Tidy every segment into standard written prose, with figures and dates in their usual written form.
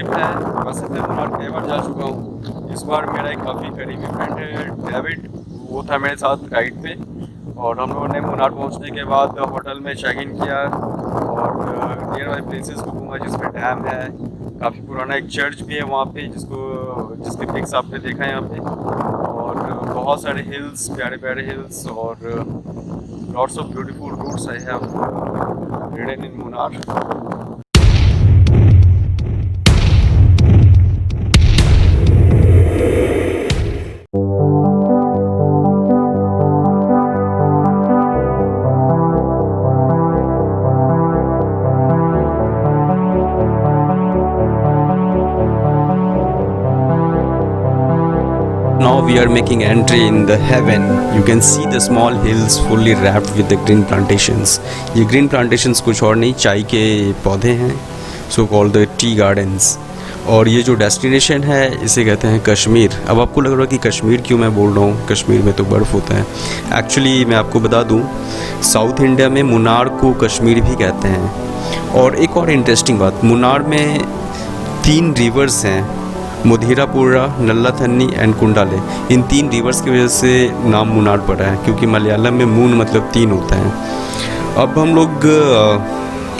Trip है। वैसे मैं मुन्नार कई बार जा चुका हूँ। इस बार मेरा एक काफ़ी करीबी फ्रेंड है डेविड, वो था मेरे साथ गाइड पे। और हम लोगों ने मुन्नार पहुँचने के बाद होटल में चेक इन किया और नियर बाई प्लेसेस को घूमा, जिसमें डैम है, काफ़ी पुराना एक चर्च भी है वहाँ पे, जिसके पिक्स आपने देखा है यहाँ पे। और बहुत सारे हिल्स, प्यारे प्यारे हिल्स, और lots of beautiful routes I have ridden in Munnar. Now we are making entry in the heaven. You can see the small hills fully wrapped with the green plantations. ये green plantations कुछ और नहीं, चाय के पौधे हैं, so called the tea gardens. और ये जो डेस्टिनेशन है इसे कहते हैं कश्मीर। अब आपको लग रहा है कि कश्मीर क्यों मैं बोल रहा हूँ, कश्मीर में तो बर्फ़ होता है। एक्चुअली मैं आपको बता दूँ, साउथ इंडिया में मुन्नार को कश्मीर भी कहते हैं। और एक और इंटरेस्टिंग बात, मुन्नार में 3 रिवर्स हैं, मुधीरापुरा, नल्लाथन्नी एंड कुंडाले। इन 3 रिवर्स की वजह से नाम मुन्नार पड़ा है, क्योंकि मलयालम में मून मतलब 3 होता है। अब हम लोग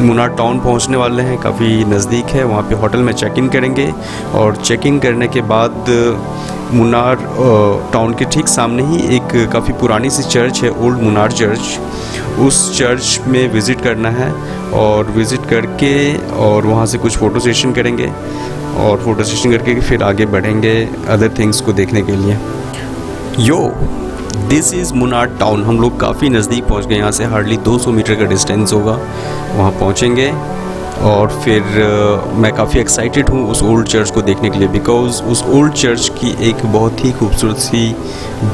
मुन्नार टाउन पहुंचने वाले हैं, काफ़ी नज़दीक है। वहाँ पे होटल में चेक इन करेंगे और चेक इन करने के बाद मुन्नार टाउन के ठीक सामने ही एक काफ़ी पुरानी सी चर्च है, ओल्ड मुन्नार चर्च। उस चर्च में विज़िट करना है और विज़िट करके और वहाँ से कुछ फ़ोटो सेशन करेंगे और फ़ोटो सेशन करके फिर आगे बढ़ेंगे अदर थिंग्स को देखने के लिए। This is Munnar town. हम लोग काफ़ी नज़दीक पहुंच गए, यहाँ से हार्डली 200 मीटर का डिस्टेंस होगा। वहाँ पहुँचेंगे और फिर मैं काफ़ी एक्साइटेड हूँ उस ओल्ड चर्च को देखने के लिए, बिकॉज़ उस ओल्ड चर्च की एक बहुत ही खूबसूरत सी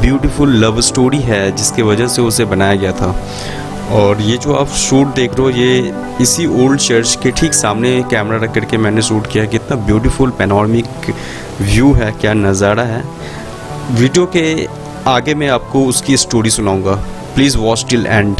ब्यूटीफुल लव स्टोरी है, जिसकी वजह से उसे बनाया गया था। और ये जो आप शूट देख रहे हो, ये इसी ओल्ड चर्च के ठीक सामने कैमरा रख करके मैंने शूट किया। कितना ब्यूटीफुल पैनोरामिक व्यू है, क्या नज़ारा है। वीडियो के आगे मैं आपको उसकी स्टोरी सुनाऊंगा, please watch till and.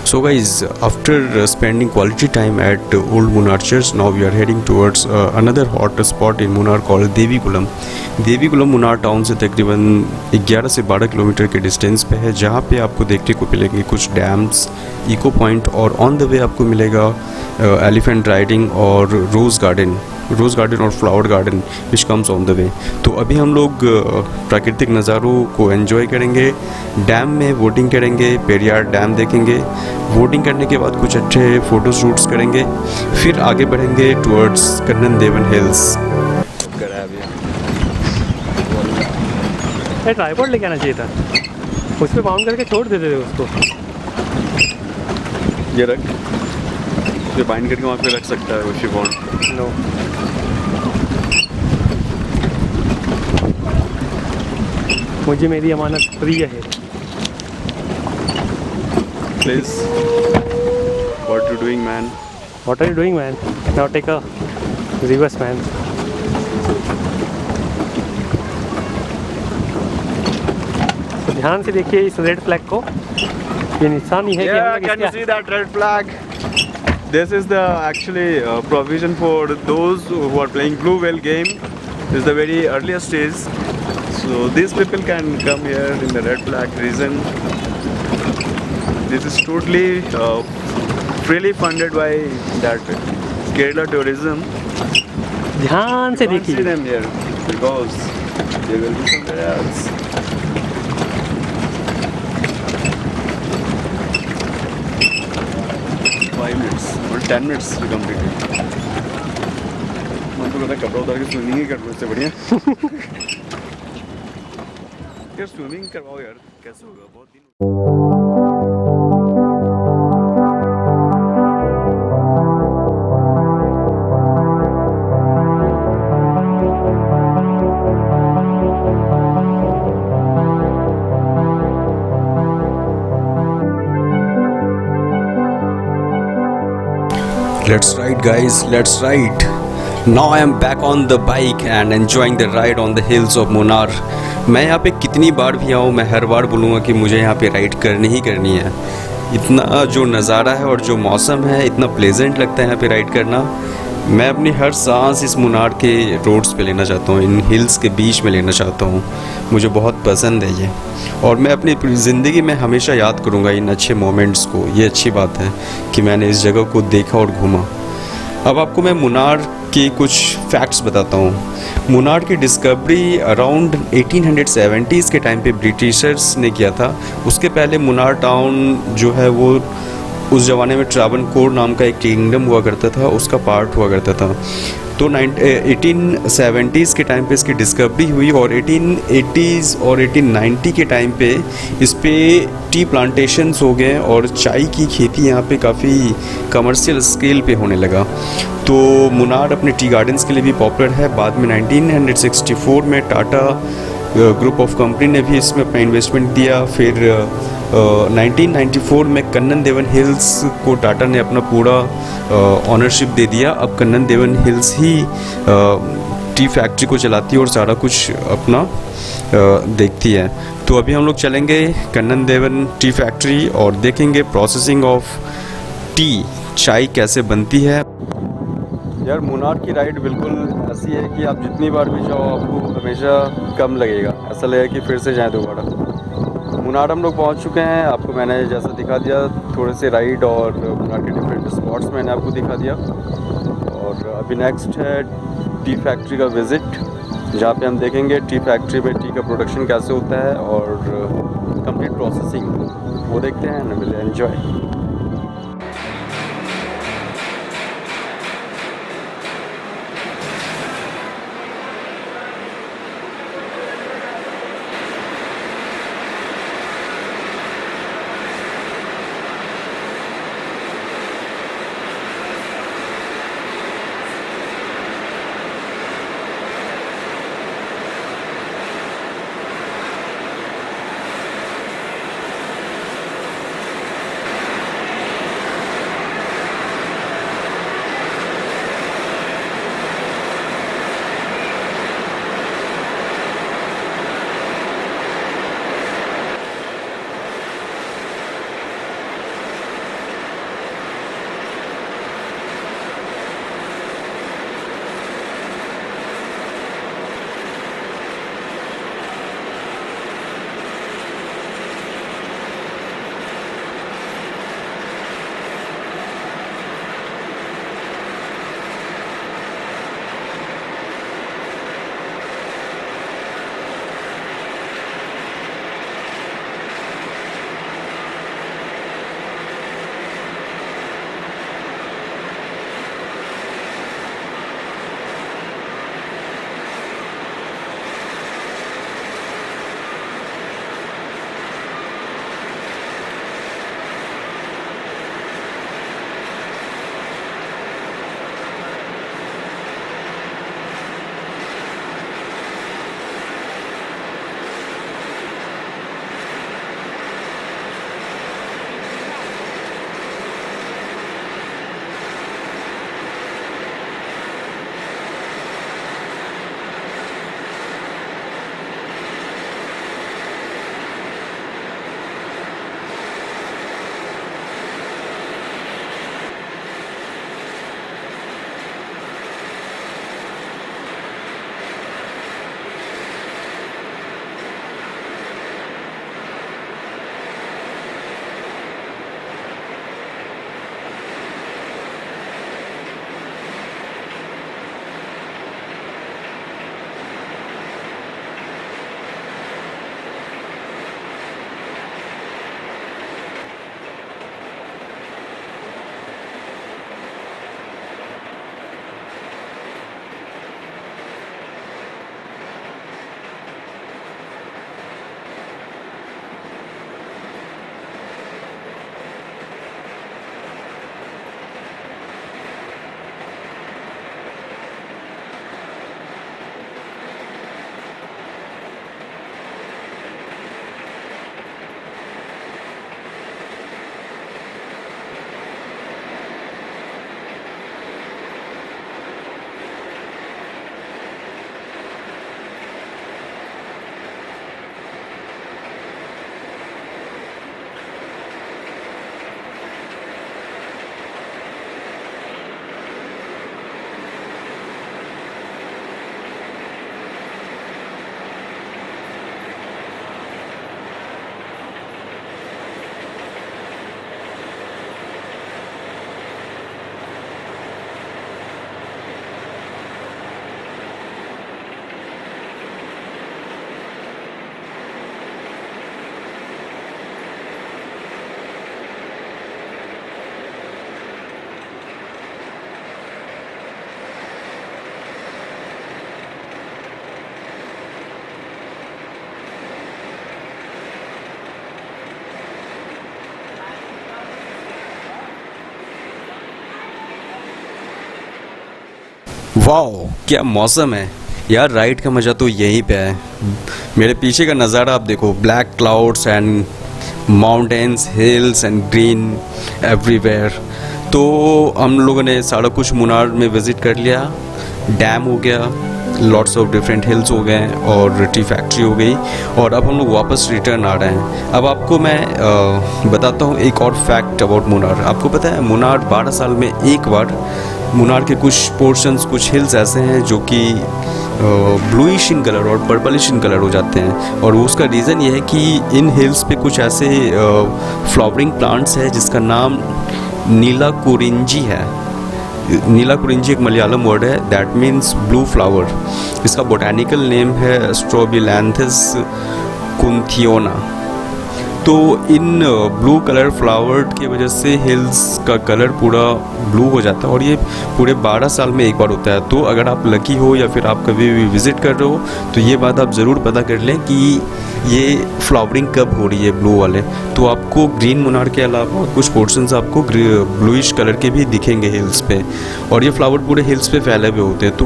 So guys, after spending quality time at old Munnar Church, now we are heading towards another hot spot in Munnar called Devi coulomb. Devi coulomb Munnar town से तकरीबन 11 से 12 kilometre के distance पे है, जहाँ पे आपको देखने को मिलेंगे कुछ डैम्स, इको पॉइंट, और ऑन द वे आपको मिलेगा एलिफेंट राइडिंग और रोज़ गार्डन और flower garden which comes on the way. तो अभी हम लोग प्राकृतिक नज़ारों को एंजॉय करेंगे, डैम में बोटिंग करेंगे, पेरियार डैम देखेंगे। बोटिंग करने के बाद कुछ अच्छे फ़ोटो शूट्स करेंगे, फिर आगे बढ़ेंगे टुवर्ड्स कन्नन देवन हिल्स। ट्राइपॉड लेके आना चाहिए था, उस पर बाउंड करके छोड़ देते थे उसको। ये रख, ये बाइंड करके वहाँ पे रख सकता है इफ यू वांट। नो, मुझे मेरी अमानत प्रिय है। Please, what you doing man? What are you doing, man? Now take a reverse, man. तो ध्यान से देखिए इस रेड फ्लैग को, ये निशानी है कि हम लोग Can you see that red flag? This is the actually provision for those who are playing blue whale game. This is the very earliest stage. So these people can come here in the red flag region. This is totally freely funded by that Kerala tourism. ध्यान से You can't see देखिए। them here because they will be somewhere else. और 10 minutes भी complete. मन तो कहता है कपड़ा उतार के स्विमिंग ही कर लो, इससे बढ़िया। यार स्विमिंग करवाओ यार, कैसे होगा, बहुत दिन। Let's ride, guys. Let's ride. Now I am back on the bike and enjoying the ride on the hills of Munnar. मैं यहाँ पे कितनी बार भी आऊँ, मैं हर बार बोलूँगा कि मुझे यहाँ पे राइड करनी ही करनी है। इतना जो नज़ारा है और जो मौसम है, इतना प्लेजेंट लगता है यहाँ पे राइड करना। मैं अपनी हर सांस इस मुनार के रोड्स पे लेना चाहता हूँ, इन हिल्स के बीच में लेना चाहता हूँ। मुझे बहुत पसंद है ये, और मैं अपनी ज़िंदगी में हमेशा याद करूँगा इन अच्छे मोमेंट्स को। ये अच्छी बात है कि मैंने इस जगह को देखा और घूमा। अब आपको मैं मुनार के कुछ फैक्ट्स बताता हूँ। मुनार की डिस्कवरी अराउंड 1870s के टाइम पे ब्रिटिशर्स ने किया था। उसके पहले मुनार टाउन जो है वो उस ज़माने में ट्रावनकोर नाम का एक किंगडम हुआ करता था, उसका पार्ट हुआ करता था। तो 1870s के टाइम पे इसकी डिस्कवरी हुई, और 1880s और 1890 के टाइम पे इस पे टी प्लांटेशंस हो गए और चाय की खेती यहाँ पे काफ़ी कमर्शियल स्केल पे होने लगा। तो मुनार अपने टी गार्डन्स के लिए भी पॉपुलर है। बाद में 1964 में टाटा ग्रुप ऑफ कंपनी ने भी इसमें अपना इन्वेस्टमेंट दिया। फिर 1994 में कन्नन देवन हिल्स को टाटा ने अपना पूरा ऑनरशिप दे दिया। अब कन्नन देवन हिल्स ही टी फैक्ट्री को चलाती है और सारा कुछ अपना देखती है। तो अभी हम लोग चलेंगे कन्नन देवन टी फैक्ट्री और देखेंगे प्रोसेसिंग ऑफ टी, चाय कैसे बनती है। यार मुनार की राइड बिल्कुल ऐसी है कि आप जितनी बार भी जाओ आपको हमेशा कम लगेगा, ऐसा लगेगा कि फिर से जाएं दोबारा। मुनार हम लोग पहुंच चुके हैं। आपको मैंने जैसा दिखा दिया, थोड़े से राइड और मुनार के डिफरेंट स्पॉट्स मैंने आपको दिखा दिया। और अभी नेक्स्ट है टी फैक्ट्री का विज़िट, जहाँ पे हम देखेंगे टी फैक्ट्री में टी का प्रोडक्शन कैसे होता है और कंप्लीट प्रोसेसिंग, वो देखते हैं ना। मिले एंजॉय। वाओ क्या मौसम है यार, राइड का मज़ा तो यहीं पे है। मेरे पीछे का नज़ारा आप देखो, black clouds and mountains, hills and green everywhere. तो हम लोगों ने सारा कुछ मुन्नार में विज़िट कर लिया। डैम हो गया, लॉट्स ऑफ डिफरेंट हिल्स हो गए और टी फैक्ट्री हो गई, और अब हम लोग वापस रिटर्न आ रहे हैं। अब आपको मैं बताता हूँ एक और फैक्ट अबाउट मुन्नार। आपको पता है मुन्नार 12 साल में एक बार, मुन्नार के कुछ पोर्शंस, कुछ हिल्स ऐसे हैं जो कि ब्लूइश इन कलर और पर्पलिश इन कलर हो जाते हैं, और उसका रीज़न ये है कि इन हिल्स पे कुछ ऐसे फ्लावरिंग प्लांट्स है जिसका नाम नीला कुरिंजी है। नीला कुरिंजी एक मलयालम वर्ड है, दैट मीन्स ब्लू फ्लावर। इसका बोटैनिकल नेम है स्ट्रोबिलैंथस कुंथियोना। तो इन ब्लू कलर फ्लावर की वजह से हिल्स का कलर पूरा ब्लू हो जाता है, और ये पूरे 12 साल में एक बार होता है। तो अगर आप लकी हो या फिर आप कभी भी विज़िट कर रहे हो तो ये बात आप ज़रूर पता कर लें कि ये फ्लावरिंग कब हो रही है ब्लू वाले। तो आपको ग्रीन मुन्नार के अलावा कुछ पोर्शंस आपको ब्लूइश कलर के भी दिखेंगे हिल्स पे, और ये फ्लावर पूरे हिल्स पे फैले हुए होते हैं। तो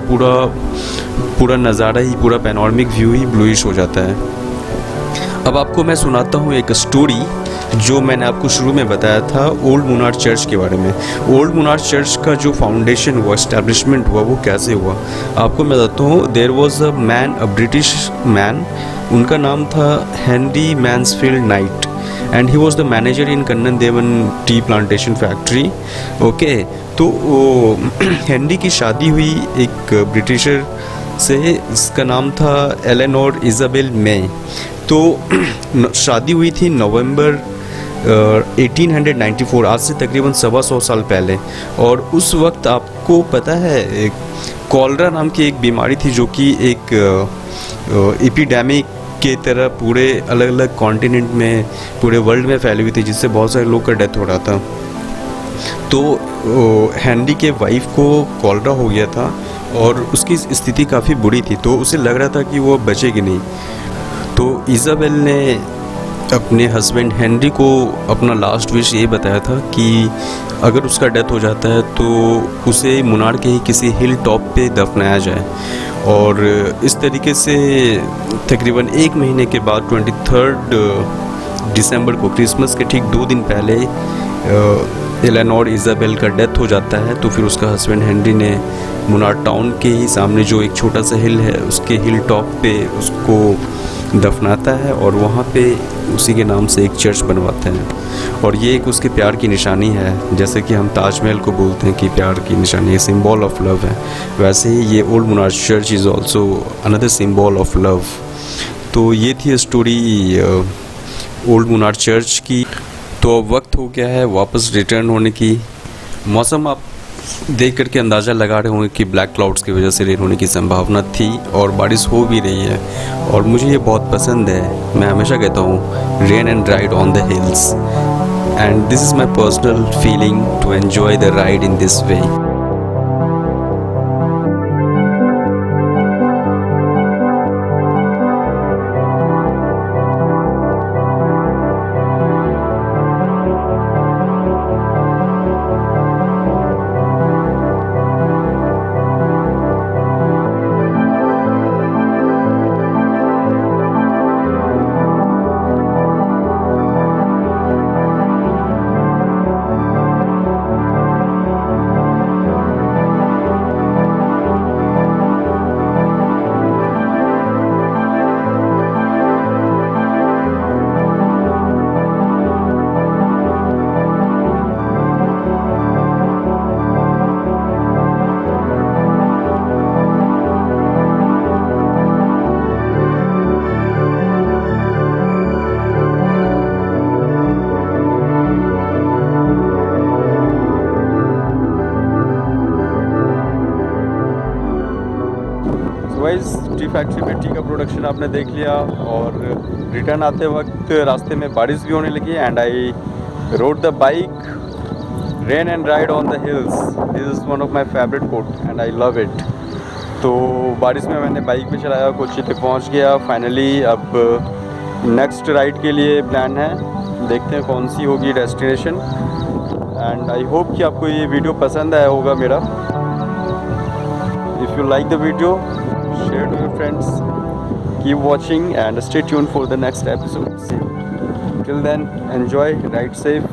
पूरा नज़ारा ही, पूरा पैनोरामिक व्यू ही ब्लूइश हो जाता है। अब आपको मैं सुनाता हूँ एक स्टोरी जो मैंने आपको शुरू में बताया था ओल्ड मुन्नार चर्च के बारे में। ओल्ड मुन्नार चर्च का जो फाउंडेशन हुआ, एस्टैब्लिशमेंट हुआ, वो कैसे हुआ आपको मैं बताता हूँ। There was a man, a British man, उनका नाम था Henry Mansfield Knight, and he was the manager in Kannan Devan tea plantation factory. Okay, तो हेनरी की शादी हुई एक ब्रिटिशर से, इसका नाम था एलेनोर इज़ाबेल मे। तो शादी हुई थी नवंबर 1894, आज से तकरीबन 125 साल पहले। और उस वक्त आपको पता है कॉलरा नाम की एक बीमारी थी जो कि एक एपिडेमिक के तरह पूरे अलग अलग कॉन्टिनेंट में, पूरे वर्ल्ड में फैली हुई थी, जिससे बहुत सारे लोग का डेथ हो रहा था। तो हेनरी के वाइफ को कॉलरा हो गया था और उसकी स्थिति काफ़ी बुरी थी, तो उसे लग रहा था कि वो बचेगी नहीं। तो इज़ाबेल ने अपने हस्बैंड हेनरी को अपना लास्ट विश ये बताया था कि अगर उसका डेथ हो जाता है तो उसे मुन्नार के ही किसी हिल टॉप पे दफनाया जाए। और इस तरीके से तकरीबन 1 महीने के बाद 23 दिसंबर को, क्रिसमस के ठीक 2 दिन पहले, एलेनोर इज़ाबेल का डेथ हो जाता है। तो फिर उसका हस्बैंड हेनरी ने मुन्नार टाउन के ही सामने जो एक छोटा सा हिल है, उसके हिल टॉप पे उसको दफनाता है, और वहाँ पे उसी के नाम से एक चर्च बनवाते हैं। और ये एक उसके प्यार की निशानी है, जैसे कि हम ताजमहल को बोलते हैं कि प्यार की निशानी है, सिंबल ऑफ लव है, वैसे ही ये old Munnar church is also another symbol of love. तो ये थी स्टोरी ओल्ड मुन्नार चर्च की। तो अब वक्त हो गया है वापस रिटर्न होने की। मौसम आप देख करके अंदाज़ा लगा रहे होंगे कि ब्लैक क्लाउड्स की वजह से रेन होने की संभावना थी, और बारिश हो भी रही है, और मुझे ये बहुत पसंद है। मैं हमेशा कहता हूँ rain and ride on the hills, and this is my personal feeling to enjoy the ride in this way. वाइज टी फैक्ट्री में टी का प्रोडक्शन आपने देख लिया, और रिटर्न आते वक्त रास्ते में बारिश भी होने लगी, and I road the bike rain and ride on the hills. This is one of my favourite coat and I love it. तो बारिश में मैंने बाइक पे चलाया, कोच्चि तक पहुंच गया फाइनली। अब नेक्स्ट राइड के लिए प्लान है, देखते हैं कौन सी होगी डेस्टिनेशन, एंड आई होप कि आपको ये वीडियो पसंद आया होगा मेरा। If you like the video, share to your friends. Keep watching and stay tuned for the next episode. Till then, enjoy, ride safe.